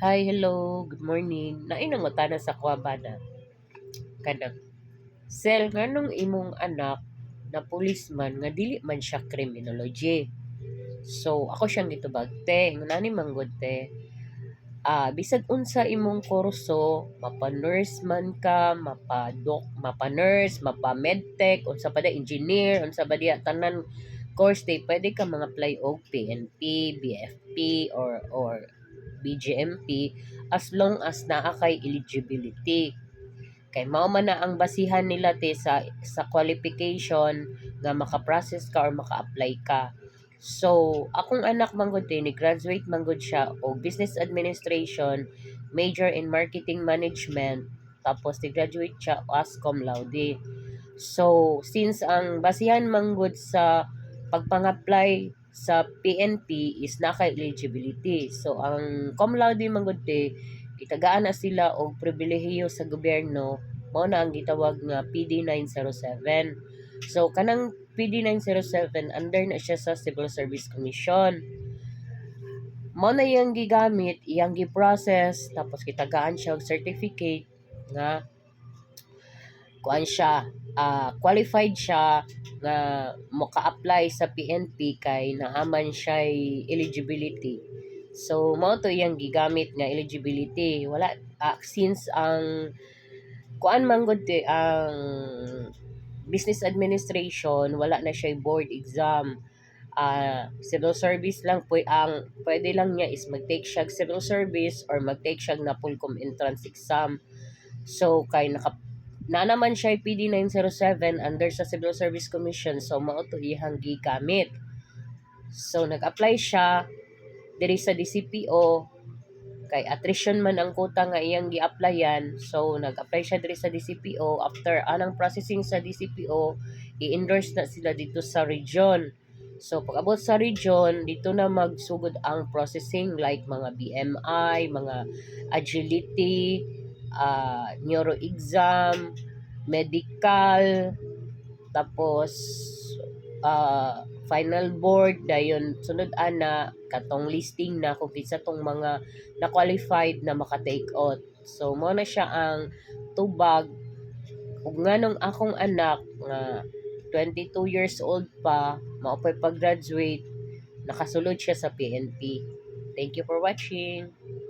Hi, hello, good morning. Nainangutana sa kuwabana kanang sel nganong imong anak na policeman nga dili man siya criminology. So ako siyang gitubagte, nganani manggod te. Bisag unsa imong kurso, mapa-nurse man ka, mapa-nurse, mapa-medtech, unsa pa da engineer, unsa ba diya tanan course day, pwede ka mga apply og PNP, BFP or BGMP as long as naa kay eligibility. Kay mao man na ang basihan nila te sa qualification nga maka-process ka or maka-apply ka. So, akong anak manggod te ni graduate manggod siya og business administration, major in marketing management, tapos ni graduate siya as cum laude. So, since ang basihan manggod sa pagpang-apply sa PNP is naka-eligibility. So, ang cum laude manggod te, itagaan na sila og pribilehiyo sa gobyerno, mao na ang gitawag nga PD 907. So, kanang PD 907 under na siya sa Civil Service Commission. Mao na iyang gigamit, iyang gi-process, tapos kitagaan siya og certificate nga kuan siya, qualified siya nga maka-apply sa PNP kay naaman siya eligibility. So mao to iyang gigamit nga eligibility. Wala since ang kuan man gud ang business administration wala na siya board exam. Civil service lang ang pwede lang niya is mag-take siya civil service or mag-take siya na Pulcom entrance exam. So kay na naman siya PD 907 under sa Civil Service Commission, so mao to iyang gigamit. So nag-apply siya diri sa DCPO, kay attrition man ang kuta nga iyang gi-applyan. So nag-apply siya diri sa DCPO. After anang processing sa DCPO, i-endorse na sila dito sa region. So pag abot sa region, dito na magsugod ang processing like mga BMI, mga agility, neuro exam, medical, tapos final board, dayon sunod ana katong listing na kung kinsa tong mga na qualified na maka-take out. So mo na siya ang tubag ug nganong akong anak nga 22 years old pa mao pay pag-graduate, nakasulod siya sa PNP. Thank you for watching.